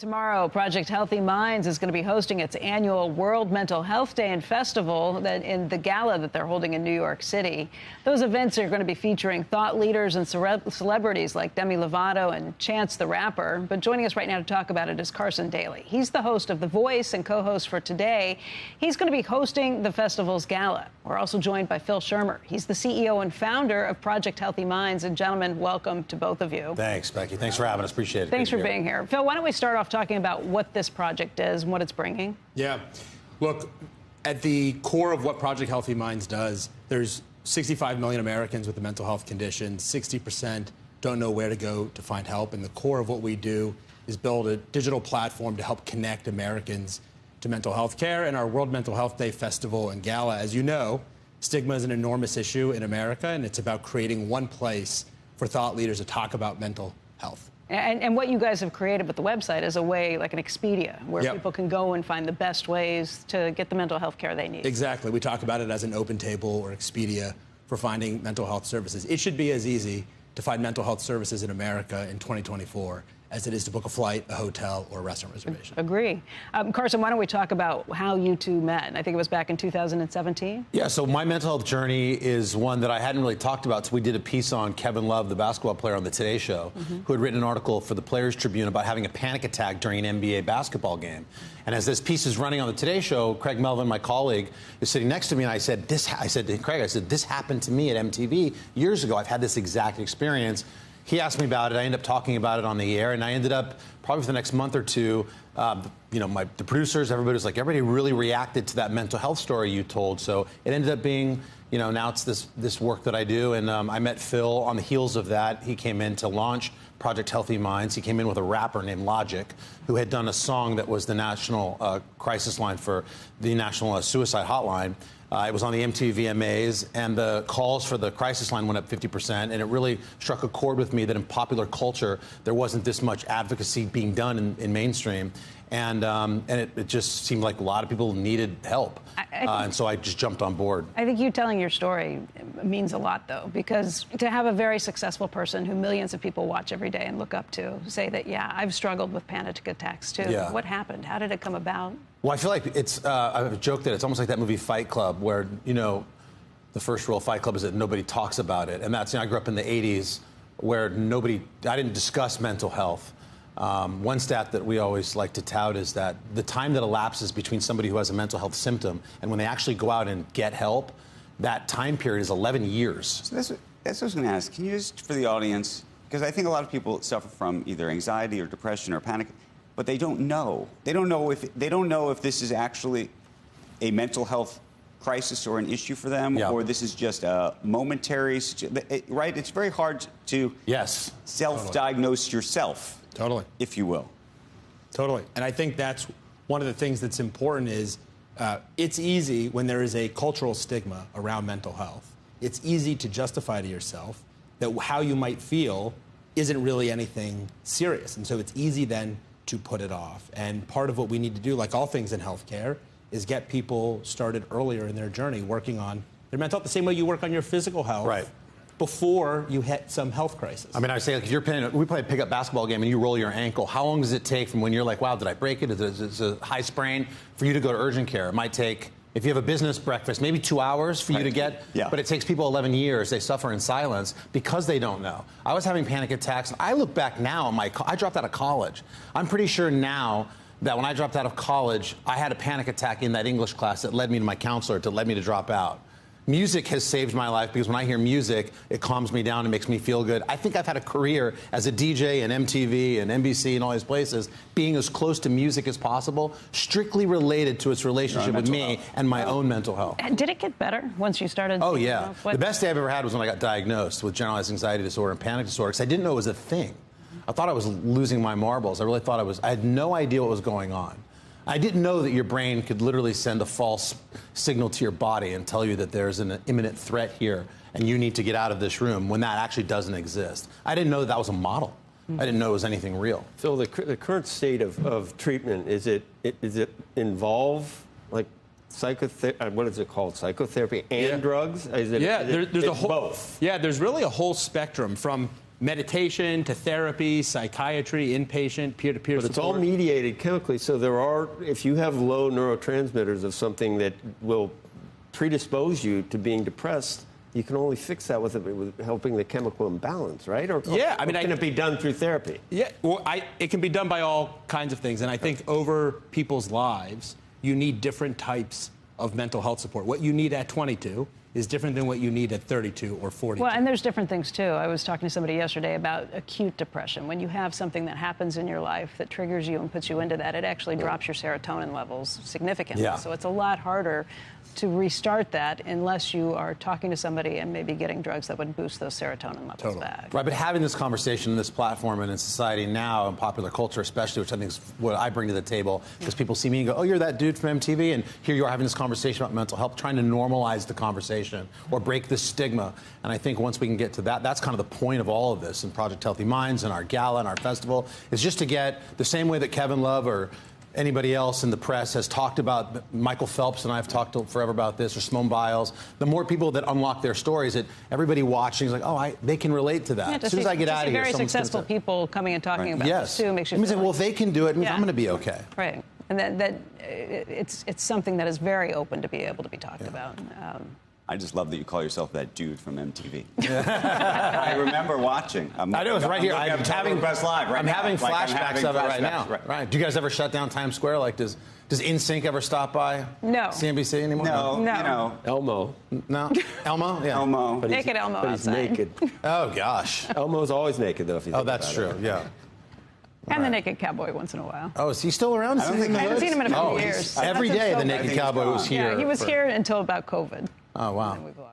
Tomorrow, Project Healthy Minds is going to be hosting its annual World Mental Health Day and Festival in the Gala that they're holding in New York City. Those events are going to be featuring thought leaders and celebrities like Demi Lovato and Chance the Rapper. But joining us right now to talk about it is Carson Daly. He's the host of The Voice and co-host for Today. He's going to be hosting the festival's gala. We're also joined by Phil Schermer. He's the CEO and founder of Project Healthy Minds. And gentlemen, welcome to both of you. Thanks, Becky. Thanks for having us. Appreciate it. Thanks for being here. Phil, why don't we start off talking about what this project is and what it's bringing? Yeah. Look, at the core of what Project Healthy Minds does, there's 65 million Americans with a mental health condition. 60% don't know where to go to find help. And the core of what we do is build a digital platform to help connect Americans to mental health care. And our World Mental Health Day Festival and Gala, as you know, stigma is an enormous issue in America, and it's about creating one place for thought leaders to talk about mental health. And what you guys have created with the website is a way like an Expedia, where people can go and find the best ways to get the mental health care they need. Exactly. We talk about it as an open table or Expedia for finding mental health services. It should be as easy to find mental health services in America in 2024 as it is to book a flight, a hotel, or a restaurant reservation. Agree. Carson, why don't we talk about how you two met? I think it was back in 2017. Yeah, so my mental health journey is one that I hadn't really talked about. So we did a piece on Kevin Love, the basketball player on the Today Show, who had written an article for the Players Tribune about having a panic attack during an NBA basketball game. And as this piece is running on the Today Show, Craig Melvin, my colleague, is sitting next to me, and I said to Craig, this happened to me at MTV years ago. I've had this exact experience. He asked me about it. I ended up talking about it on the air, and I ended up probably for the next month or two, the producers, everybody really reacted to that mental health story you told. So it ended up being, now it's this work that I do. And I met Phil on the heels of that. He came in to launch Project Healthy Minds. He came in with a rapper named Logic, who had done a song that was the national crisis line for the National Suicide Hotline. It was on the MTV VMAs, and the calls for the crisis line went up 50%, and it really struck a chord with me that in popular culture, there wasn't this much advocacy being done in mainstream. And it just seemed like a lot of people needed help. And so I just jumped on board. I think you telling your story means a lot, though, because to have a very successful person who millions of people watch every day and look up to say that, yeah, I've struggled with panic attacks, too. Yeah. What happened? How did it come about? Well, I feel like it's, I've joked that it's almost like that movie Fight Club, where, the first rule of Fight Club is that nobody talks about it. And that's, I grew up in the 80s where I didn't discuss mental health. One stat that we always like to tout is that the time that elapses between somebody who has a mental health symptom and when they actually go out and get help, that time period is 11 years. So that's what I was going to ask. Can you just, for the audience, because I think a lot of people suffer from either anxiety or depression or panic, but they don't know. They don't know if this is actually a mental health crisis or an issue for them, or this is just a momentary, right? It's very hard to self-diagnose yourself. Totally. If you will. Totally. And I think that's one of the things that's important is it's easy when there is a cultural stigma around mental health. It's easy to justify to yourself that how you might feel isn't really anything serious. And so it's easy then to put it off. And part of what we need to do, like all things in healthcare, is get people started earlier in their journey working on their mental health, the same way you work on your physical health. Right. Before you hit some health crisis. I mean, I say, like, if we play a pickup basketball game and you roll your ankle, how long does it take from when you're like, wow, did I break it? Is it a high sprain for you to go to urgent care? It might take, if you have a business breakfast, maybe 2 hours for you to get, but it takes people 11 years. They suffer in silence because they don't know. I was having panic attacks. I look back now, I dropped out of college. I'm pretty sure now that when I dropped out of college, I had a panic attack in that English class that led me to my counselor to let me to drop out. Music has saved my life because when I hear music, it calms me down and makes me feel good. I think I've had a career as a DJ and MTV and NBC and all these places, being as close to music as possible, strictly related to its relationship with me and my own mental health. And did it get better once you started? Oh, yeah. The best day I've ever had was when I got diagnosed with generalized anxiety disorder and panic disorder, because I didn't know it was a thing. I thought I was losing my marbles. I really thought I had no idea what was going on. I didn't know that your brain could literally send a false signal to your body and tell you that there's an imminent threat here and you need to get out of this room when that actually doesn't exist. I didn't know that was a model. I didn't know it was anything real. Phil, the current state of treatment, is it involve like psychotherapy? What is it called? Psychotherapy and drugs? There's a whole both. Yeah, there's really a whole spectrum from meditation to therapy, psychiatry, inpatient, peer-to-peer But support. it's all mediated chemically, so if you have low neurotransmitters of something that will predispose you to being depressed, you can only fix that with helping the chemical imbalance, right? Or can it be done through therapy? Yeah, well, it can be done by all kinds of things, and I think over people's lives, you need different types of mental health support. What you need at 22 is different than what you need at 32 or 42. Well, and there's different things, too. I was talking to somebody yesterday about acute depression. When you have something that happens in your life that triggers you and puts you into that, it actually drops your serotonin levels significantly. Yeah. So it's a lot harder to restart that unless you are talking to somebody and maybe getting drugs that would boost those serotonin levels back. Right, but having this conversation in this platform and in society now, in popular culture especially, which I think is what I bring to the table, because people see me and go, oh, you're that dude from MTV, and here you are having this conversation about mental health, trying to normalize the conversation or break the stigma. And I think once we can get to that, that's kind of the point of all of this in Project Healthy Minds and our gala and our festival, is just to get the same way that Kevin Love or anybody else in the press has talked about, Michael Phelps and I have talked forever about this, or Simone Biles, the more people that unlock their stories, that everybody watching is like, oh, they can relate to that. Yeah, as soon as I get out of here, very successful people coming and talking about this too makes you feel well, if they can do it, it means Yeah. I'm going to be okay. Right. And that it's something that is very open to be able to be talked about. I just love that you call yourself that dude from MTV. I remember watching. I know, it's right here. I'm having Press Live right I'm now. having Like, flashbacks of it right now. Right. Right. Do you guys ever shut down Times Square? Like, does InSync ever stop by No. CNBC anymore? No, No. you know. Elmo. No? Elmo? Yeah. Elmo. Naked Elmo But he's outside. naked. Oh, gosh. Elmo's always naked, though, if you think Oh, that's about true. Yeah. And the naked cowboy once in a while. Oh, is he still around? I don't think I haven't seen him in a few years. Every That's day the so naked I think cowboy he's was gone. here. Yeah, he was here until about COVID. Oh, wow. And we've lost